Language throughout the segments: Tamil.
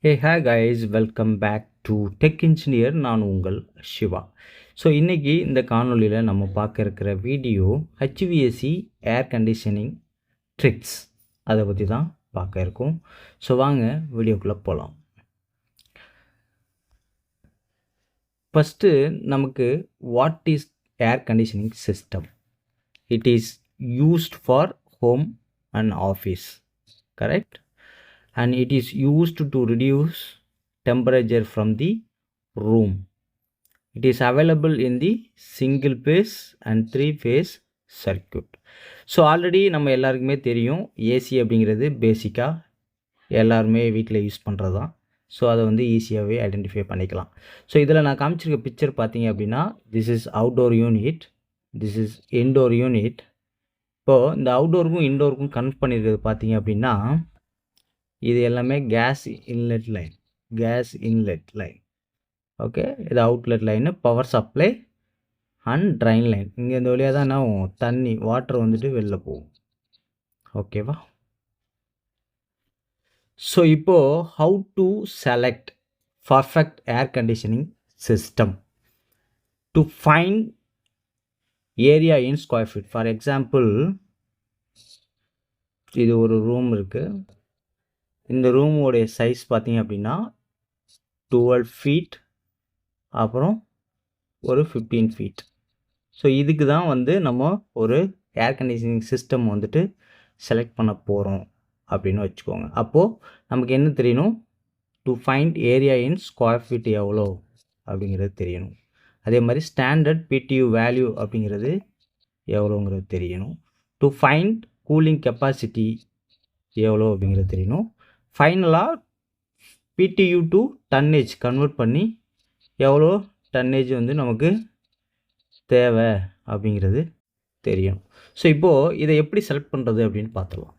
Hey hi guys, welcome back to tech engineer. நான் உங்கள் சிவா. ஸோ இன்றைக்கி இந்த காணொலியில் நம்ம பார்க்க இருக்கிற video HVAC air conditioning tricks, அதை பற்றி தான் பார்க்க இருக்கோம். ஸோ வாங்க வீடியோக்குள்ளே போகலாம். ஃபஸ்ட்டு நமக்கு what is air conditioning system? It is used for home and office, correct? And it is used to reduce temperature from the room. It is available in the single phase and 3 phase circuit. So already நம்ம எல்லாருக்குமே தெரியும், ஏசி அப்படிங்கிறது பேசிக்காக எல்லாருமே வீட்டில் யூஸ் பண்ணுறது தான். ஸோ அதை வந்து ஈஸியாகவே ஐடென்டிஃபை பண்ணிக்கலாம். ஸோ இதில் நான் காமிச்சிருக்க பிக்சர் பார்த்தீங்க அப்படின்னா, this is outdoor unit, this is indoor unit. இப்போது இந்த அவுட்டோருக்கும் இன்டோருக்கும் கனெக்ட் பண்ணியிருக்கிறது பார்த்தீங்க அப்படின்னா, இது எல்லாமே கேஸ் இன்லெட் லைன். ஓகே, இது outlet line, power supply and drain line. இங்கே இந்த வழியாக தான் நான் தண்ணி வாட்டர் வந்துட்டு வெளில போகும். ஓகேவா? ஸோ இப்போது how to select perfect air conditioning system to find area in square feet. For example, இது ஒரு ரூம் இருக்குது. இந்த ரூமோடைய சைஸ் பார்த்தீங்க அப்படின்னா 12 ஃபீட், அப்புறம் ஒரு 15 ஃபீட். ஸோ இதுக்கு தான் வந்து நம்ம ஒரு ஏர் கண்டிஷனிங் சிஸ்டம் வந்துட்டு செலக்ட் பண்ண போகிறோம் அப்படின்னு வச்சுக்கோங்க. அப்போது நமக்கு என்ன தெரியணும்? To find area in square feet எவ்வளோ அப்படிங்கிறது தெரியணும். அதே மாதிரி ஸ்டாண்டர்ட் PTU வேல்யூ அப்படிங்கிறது எவ்வளோங்கிறது தெரியணும். டு ஃபைண்ட் கூலிங் கெப்பாசிட்டி எவ்வளோ அப்படிங்கிறது தெரியணும். ஃபைனலாக PTU டு டன்னேஜ் கன்வெர்ட் பண்ணி எவ்வளோ டன்னேஜ் வந்து நமக்கு தேவை அப்படிங்கிறது தெரியும். ஸோ இப்போது இதை எப்படி செலக்ட் பண்ணுறது அப்படின்னு பார்த்துக்கலாம்.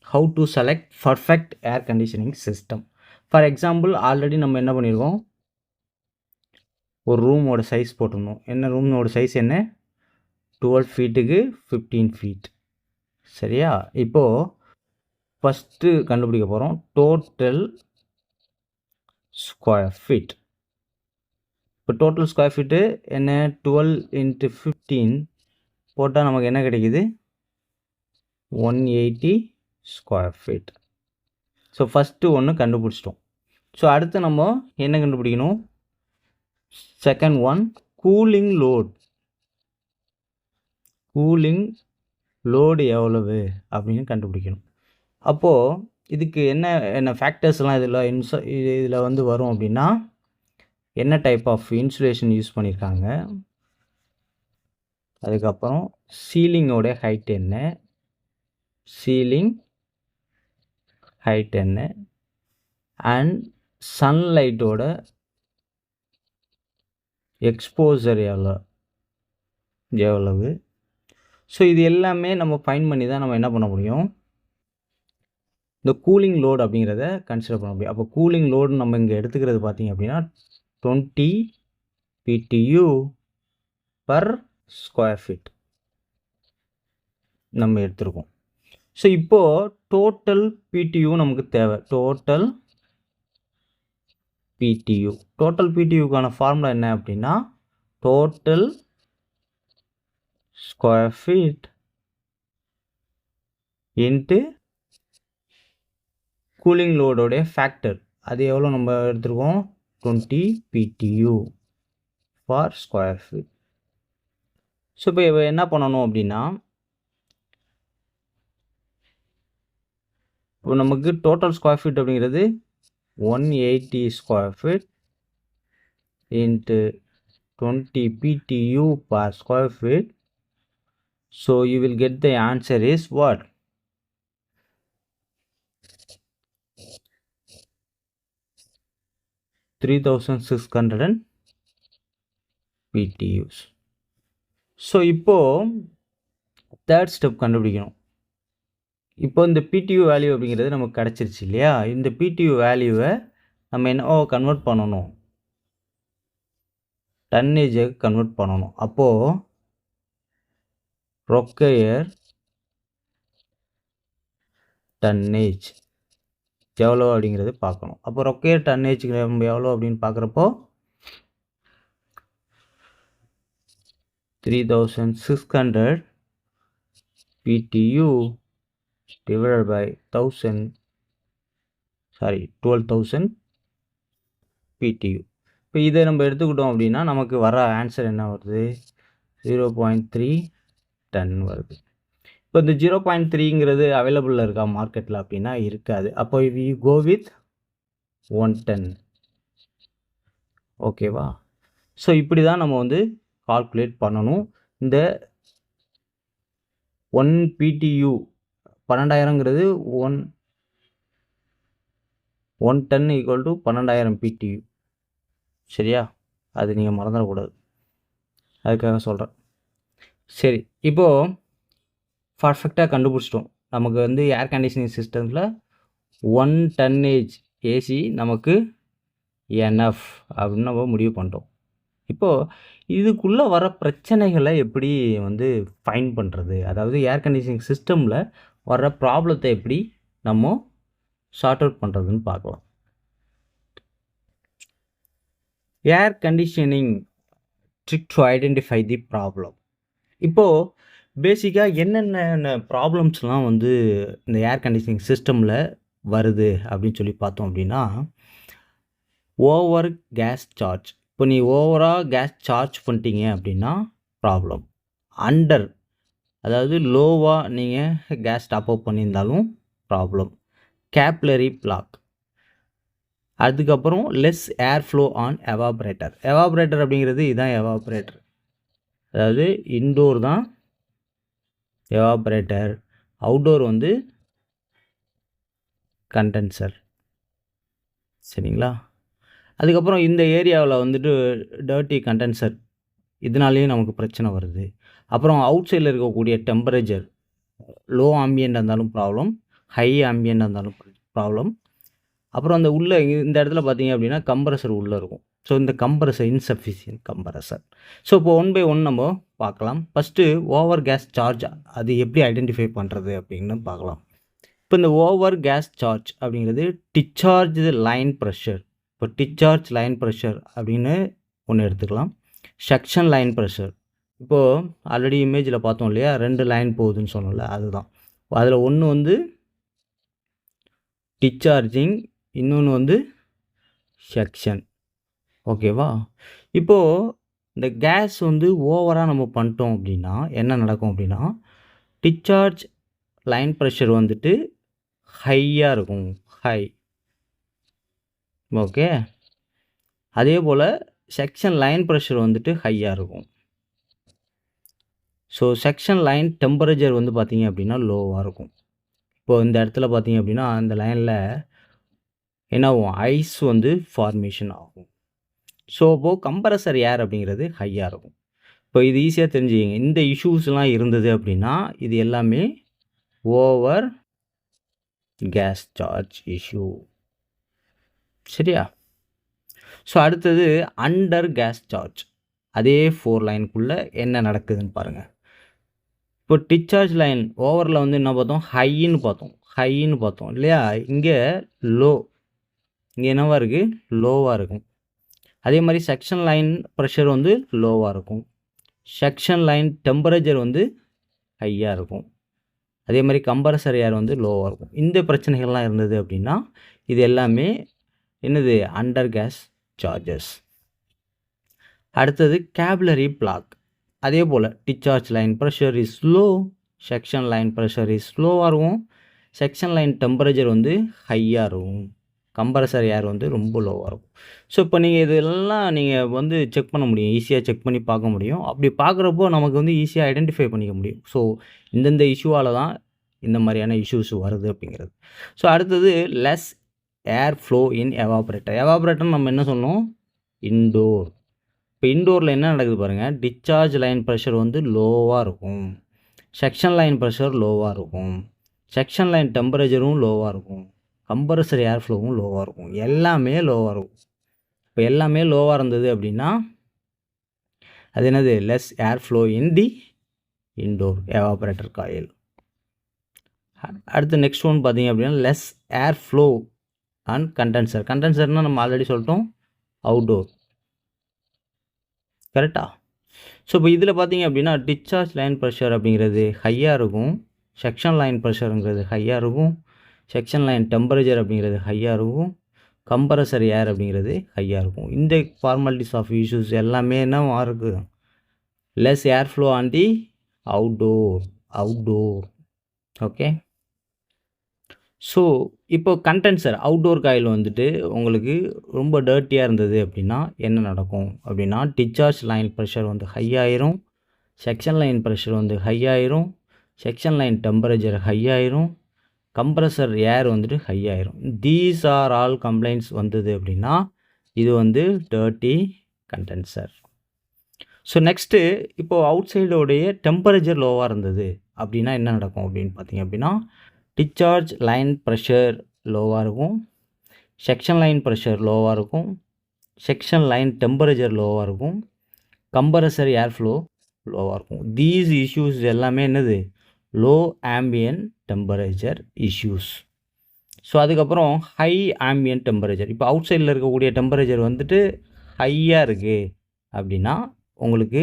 How to select perfect air conditioning system. For example, already நம்ம என்ன பண்ணியிருக்கோம், ஒரு ரூமோட சைஸ் போட்டிருந்தோம். என்ன ரூமோட சைஸ் என்ன? 12 ஃபீட்டுக்கு 15 ஃபீட். சரியா? இப்போது ஃபஸ்ட்டு கண்டுபிடிக்க போகிறோம் டோட்டல் ஸ்கொயர் ஃபீட். இப்போ டோட்டல் ஸ்கொயர் ஃபீட்டு என்ன? 12 × 15 போட்டால் நமக்கு என்ன கிடைக்குது? 180 ஸ்கொயர் ஃபீட். ஸோ ஃபஸ்ட்டு ஒன்று கண்டுபிடிச்சிட்டோம். ஸோ அடுத்து நம்ம என்ன கண்டுபிடிக்கணும்? செகண்ட் ஒன், கூலிங் லோடு எவ்வளவு அப்படின்னு கண்டுபிடிக்கணும். அப்போது இதுக்கு என்ன ஃபேக்டர்ஸ்லாம் இதில் வந்து வரும் அப்படின்னா, என்ன டைப் ஆஃப் இன்சுலேஷன் யூஸ் பண்ணியிருக்காங்க, அதுக்கப்புறம் சீலிங்கோட ஹைட் என்ன, அண்ட் சன்லைட்டோட எக்ஸ்போசர் எவ்வளவு. ஸோ இது எல்லாமே நம்ம ஃபைண்ட் பண்ணி தான் நம்ம என்ன பண்ண முடியும்? இந்த கூலிங் லோடு அப்படிங்கிறத கன்சிடர் பண்ண முடியும். அப்போ கூலிங் லோடு நம்ம இங்கே எடுத்துக்கிறது பார்த்திங்க அப்படின்னா 20 PTU பர் ஸ்கொயர் ஃபீட் நம்ம எடுத்துருக்கோம். ஸோ இப்போது டோட்டல் PTU நமக்கு தேவை. டோட்டல் PTUக்கான ஃபார்முலா என்ன அப்படின்னா, total square feet into cooling லோடோடைய ஃபேக்டர். அது எவ்வளோ நம்ம எடுத்துருக்கோம்? 20 PTU for square feet. So இப்போ என்ன பண்ணணும் அப்படின்னா, இப்போ நமக்கு டோட்டல் ஸ்கொயர் ஃபீட் அப்படிங்கிறது 180 square feet into 20 PTU per square feet. So you will get the answer is what? 3600 PTUs. So இப்போது தேர்ட் ஸ்டெப் கண்டுபிடிக்கணும். இப்போ இந்த PTU வேல்யூ அப்படிங்கிறது நமக்கு கிடச்சிருச்சு இல்லையா? இந்த PTU வேல்யூவை நம்ம என்ன கன்வெர்ட் பண்ணணும்? டன்னேஜை கன்வெர்ட் பண்ணணும். அப்போது ரொக்கையர் டன்னேஜ் எவ்வளோ அப்படிங்கிறது பார்க்கணும். அப்போ ரொக்கேட் டன்னேஜுக்கு நம்ம எவ்வளோ அப்படின்னு பார்க்குறப்போ 3600 PTU divided by 12,000 PTU. இப்போ இதை நம்ம எடுத்துக்கிட்டோம் அப்படின்னா நமக்கு வர ஆன்சர் என்ன வருது? 0.3 டன் வருது. இப்போ இந்த 0.3ங்கிறது அவைலபிளில் இருக்கா மார்க்கெட்டில் அப்படின்னா இருக்காது. அப்போ வி கோ வித் 1 டன். ஓகேவா? ஸோ இப்படி தான் நம்ம வந்து கால்குலேட் பண்ணணும். இந்த 1 PTU 12,000ங்கிறது 1 டன் ஈக்குவல் டு 12,000 PTU. சரியா? அது நீங்கள் மறந்துடக்கூடாது, அதுக்காக சொல்கிறேன். சரி, இப்போது பர்ஃபெக்டாக கண்டுபிடிச்சிட்டோம். நமக்கு வந்து ஏர் கண்டிஷனிங் சிஸ்டமில் 1 டன்னேஜ் ஏசி நமக்கு என்எஃப் அப்படின்னு நம்ம முடிவு பண்ணிட்டோம். இப்போது இதுக்குள்ளே வர பிரச்சனைகளை எப்படி வந்து ஃபைண்ட் பண்ணுறது, அதாவது ஏர் கண்டிஷனிங் சிஸ்டமில் வர ப்ராப்ளத்தை எப்படி நம்ம சார்ட் அவுட் பண்ணுறதுன்னு பார்க்கலாம். Air conditioning trick to identify the problem. இப்போது பேசிக்காக என்னென்ன ப்ராப்ளம்ஸ்லாம் வந்து இந்த ஏர் கண்டிஷனிங் சிஸ்டமில் வருது அப்படின்னு சொல்லி பார்த்தோம் அப்படின்னா, ஓவர் கேஸ் சார்ஜ். இப்போ நீ ஓவராக கேஸ் சார்ஜ் பண்ணிட்டீங்க அப்படின்னா ப்ராப்ளம். அண்டர், அதாவது லோவாக நீங்கள் கேஸ் டாப் அப் பண்ணியிருந்தாலும் ப்ராப்ளம். Capillary block. அதுக்கப்புறம் less air flow on evaporator. Evaporator அப்படிங்கிறது இதுதான் எவாப்ரேட்டர், அதாவது இன்டோர் தான் எவாப்ரேட்டர், அவுட்டோர் வந்து கண்டென்சர். சரிங்களா? அதுக்கப்புறம் இந்த ஏரியாவில் வந்துட்டு டர்ட்டி கண்டென்சர், இதனாலேயும் நமக்கு பிரச்சனை வருது. அப்புறம் அவுட் சைடில் இருக்கக்கூடிய டெம்பரேச்சர், லோ ஆம்பியண்டாக இருந்தாலும் ப்ராப்ளம், ஹை ஆம்பியண்டாக இருந்தாலும் ப்ராப்ளம். அப்புறம் அந்த உள்ளே இந்த இடத்துல பார்த்தீங்க அப்படின்னா கம்ப்ரஸர் உள்ளே இருக்கும். ஸோ இந்த கம்ப்ரஸர் இன்சஃபிஷியன்ட் கம்ப்ரஸர். ஸோ இப்போ 1 by 1 நம்ம பார்க்கலாம். ஃபஸ்ட்டு ஓவர் கேஸ் சார்ஜ், அது எப்படி ஐடென்டிஃபை பண்ணுறது அப்படின்னு பார்க்கலாம். இப்போ இந்த ஓவர் கேஸ் சார்ஜ் அப்படிங்கிறது டிஸ்சார்ஜ் லைன் ப்ரெஷர். இப்போ டிஸ்சார்ஜ் லைன் ப்ரெஷர் அப்படின்னு ஒன்று எடுத்துக்கலாம். செக்ஷன் லைன் ப்ரெஷர், இப்போது ஆல்ரெடி இமேஜில் பார்த்தோம் இல்லையா, 2 லைன் போகுதுன்னு சொன்னோம்ல, அதுதான். அதில் ஒன்று வந்து டிஸ்சார்ஜிங், இன்னொன்று வந்து செக்ஷன். ஓகேவா? இப்போது இந்த கேஸ் வந்து ஓவராக நம்ம பண்ணிட்டோம் அப்படின்னா என்ன நடக்கும் அப்படின்னா, டிஸ்சார்ஜ் லைன் ப்ரெஷர் வந்துட்டு ஹையாக இருக்கும், ஹை. ஓகே, அதே போல் செக்ஷன் லைன் ப்ரெஷர் வந்துட்டு ஹையாக இருக்கும். ஸோ செக்ஷன் லைன் டெம்பரேச்சர் வந்து பார்த்திங்க அப்படின்னா லோவாக இருக்கும். இப்போது இந்த இடத்துல பார்த்திங்க அப்படின்னா அந்த லைனில் என்ன ஆகும், ஐஸ் வந்து ஃபார்மேஷன் ஆகும். ஸோ அப்போது கம்ப்ரஸர் ஏர் அப்படிங்கிறது ஹையாக இருக்கும். இப்போ இது ஈஸியாக தெரிஞ்சுக்கிங்க. இந்த இஷ்யூஸ்லாம் இருந்தது அப்படின்னா இது எல்லாமே ஓவர் கேஸ் சார்ஜ் இஷ்யூ. சரியா? ஸோ அடுத்தது அண்டர் கேஸ் சார்ஜ். அதே 4 லைனுக்குள்ளே என்ன நடக்குதுன்னு பாருங்கள். இப்போ டிஸ்சார்ஜ் லைன் ஓவரில் வந்து என்ன பார்த்தோம், ஹைன்னு பார்த்தோம் இல்லையா? இங்கே லோ, இங்கே என்னவாக இருக்குது, லோவாக இருக்கும். அதே மாதிரி செக்ஷன் லைன் ப்ரெஷர் வந்து லோவாக இருக்கும். செக்ஷன் லைன் டெம்பரேச்சர் வந்து ஹையாக இருக்கும். அதே மாதிரி கம்ப்ரஸர் ஏர் வந்து லோவாக இருக்கும். இந்த பிரச்சனைகள்லாம் இருந்தது அப்படின்னா இது எல்லாமே என்னது, அண்டர் கேஸ் சார்ஜஸ். அடுத்தது கேப்லரி பிளாக். அதே போல் discharge line pressure is low, suction line pressure is லோவாக இருக்கும். செக்ஷன் லைன் டெம்பரேச்சர் வந்து ஹையாக இருக்கும். கம்ப்ரஸர் ஏர் வந்து ரொம்ப லோவாக இருக்கும். ஸோ இப்போ நீங்கள் இதெல்லாம் நீங்கள் வந்து செக் பண்ண முடியும், ஈஸியாக செக் பண்ணி பார்க்க முடியும். அப்படி பார்க்குறப்போ நமக்கு வந்து ஈஸியாக ஐடென்டிஃபை பண்ணிக்க முடியும். ஸோ இந்தந்த இஷ்யூவால் தான் இந்த மாதிரியான இஷ்யூஸ் வருது அப்படிங்கிறது. ஸோ அடுத்தது லெஸ் ஏர் ஃப்ளோ இன் எவாப்ரேட்டர். எவாப்ரேட்டர் நம்ம என்ன சொன்னோம், இன்டோர். இப்போ இன்டோரில் என்ன நடக்குது பாருங்கள், டிஸ்சார்ஜ் லைன் ப்ரெஷர் வந்து லோவாக இருக்கும், செக்ஷன் லைன் ப்ரெஷர் லோவாக இருக்கும், செக்ஷன் லைன் டெம்பரேச்சரும் லோவாக இருக்கும், கம்ப்ரஸர் ஏர் ஃப்ளோவும் லோவாக இருக்கும், எல்லாமே லோவாக இருக்கும். இப்போ எல்லாமே லோவாக இருந்தது அப்படின்னா அது என்னது, less air flow in the indoor evaporator coil. அடுத்து நெக்ஸ்ட் ஒன் பார்த்தீங்க அப்படின்னா less air flow and condenser. கண்டென்சர்னால் நம்ம ஆல்ரெடி சொல்லிட்டோம், அவுட்டோர். கரெக்டா? ஸோ இப்போ இதில் பார்த்தீங்க அப்படின்னா டிஸ்சார்ஜ் லைன் ப்ரெஷர் அப்படிங்கிறது ஹையாக இருக்கும், செக்ஷன் லைன் ப்ரெஷருங்கிறது ஹையாக இருக்கும், செக்ஷன் லைன் டெம்பரேச்சர் அப்படிங்கிறது ஹையாக இருக்கும், கம்ப்ரஸர் ஏர் அப்படிங்கிறது ஹையாக இருக்கும். இந்த ஃபார்மாலிட்டிஸ் ஆஃப் இஷ்யூஸ் எல்லாமே என்னவா இருக்குது? Less air flow on the outdoor. Okay. So இப்போ கண்டென்சர் அவுட்டோர் காயில் வந்துட்டு உங்களுக்கு ரொம்ப டர்ட்டியாக இருந்தது அப்படின்னா என்ன நடக்கும் அப்படின்னா, டிஸ்சார்ஜ் லைன் ப்ரெஷர் வந்து ஹை ஆயிரும், செக்ஷன் லைன் ப்ரெஷர் வந்து ஹை ஆயிரும், செக்ஷன் லைன் டெம்பரேச்சர் ஹை ஆயிரும், கம்ப்ரஸர் ஏர் வந்துட்டு ஹை ஆயிரும். தீஸ் ஆர் ஆல் கம்ப்ளைண்ட்ஸ் வந்தது அப்படின்னா இது வந்து டர்ட்டி கண்டென்சர். ஸோ நெக்ஸ்ட்டு இப்போது அவுட் சைடோடைய டெம்பரேச்சர் லோவாக இருந்தது அப்படின்னா என்ன நடக்கும் அப்படின்னு பார்த்தீங்க அப்படின்னா, டிஸ்சார்ஜ் லைன் ப்ரெஷர் லோவாக இருக்கும், செக்ஷன் லைன் ப்ரெஷர் லோவாக இருக்கும், செக்ஷன் லைன் டெம்பரேச்சர் லோவாக இருக்கும், கம்ப்ரஸர் ஏர் ஃப்ளோ லோவாக இருக்கும். தீஸ் இஷ்யூஸ் எல்லாமே என்னது? Low ambient temperature issues. So அதுக்கப்புறம் ஹை ஆம்பியன்ட் டெம்பரேச்சர். இப்போ அவுட் சைடில் இருக்கக்கூடிய டெம்பரேச்சர் வந்துட்டு ஹையாக இருக்குது அப்படின்னா உங்களுக்கு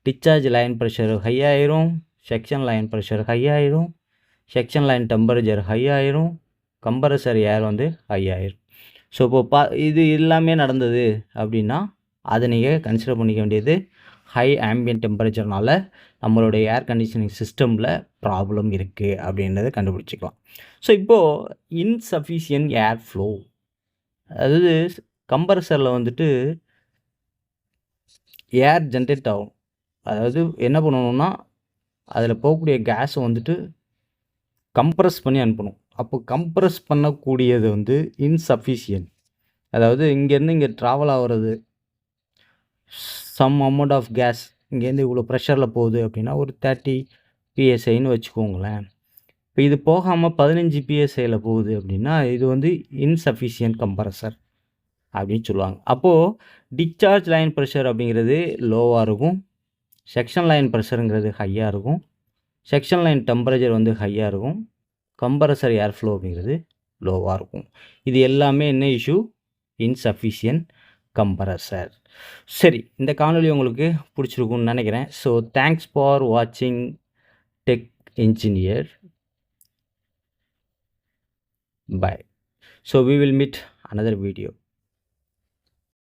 டிஸ்சார்ஜ் லைன் ப்ரெஷர் ஹை ஆயிரும், செக்ஷன் லைன் ப்ரெஷர் ஹை ஆயிரும், செக்ஷன் லைன் டெம்பரேச்சர் ஹை ஆயிரும், கம்ப்ரஸர் ஏர் வந்து ஹை ஆயிரும். ஸோ இப்போ இது எல்லாமே நடந்தது அப்படின்னா அதை நீங்கள் கன்சிடர் பண்ணிக்க வேண்டியது ஹை ஆம்பியன்ட் டெம்பரேச்சர்னால நம்மளுடைய ஏர் கண்டிஷனிங் சிஸ்டமில் ப்ராப்ளம் இருக்குது அப்படின்றத கண்டுபிடிச்சிக்கலாம். ஸோ இப்போது இன்சஃபிஷியன்ட் ஏர் ஃப்ளோ, அதாவது கம்ப்ரஸரில் வந்துட்டு ஏர் ஜென்ரேட் ஆகும். அதாவது என்ன பண்ணணும்னா அதில் போகக்கூடிய கேஸை வந்துட்டு கம்ப்ரஸ் பண்ணி அனுப்பணும். அப்போ கம்ப்ரஸ் பண்ணக்கூடியது வந்து இன்சஃபிஷியன்ட். அதாவது இங்கேருந்து இங்கே ட்ராவல் ஆகிறது சம் அமௌண்ட் ஆஃப் கேஸ் இங்கேருந்து இவ்வளோ ப்ரெஷரில் போகுது அப்படின்னா ஒரு 30 PSIன்னு வச்சுக்கோங்களேன். இப்போ இது போகாமல் 15 PSIயில் போகுது அப்படின்னா இது வந்து இன்சஃபிஷியன்ட் கம்ப்ரஸர் அப்படின்னு சொல்லுவாங்க. அப்போது டிஸ்சார்ஜ் லைன் ப்ரெஷர் அப்படிங்கிறது லோவாக இருக்கும், செக்ஷன் லைன் ப்ரெஷருங்கிறது ஹையாக இருக்கும், செக்ஷன் லைன் டெம்பரேச்சர் வந்து ஹையாக இருக்கும், கம்ப்ரஸர் ஏர் ஃப்ளோ அப்படிங்கிறது லோவாக இருக்கும். இது எல்லாமே என்ன இஷ்யூ? Insufficient compressor. சரி, இந்த காணொலி உங்களுக்கு பிடிச்சிருக்குன்னு நினைக்கிறேன். ஸோ தேங்க்ஸ் ஃபார் வாட்சிங் tech engineer. Bye. So we will meet another video.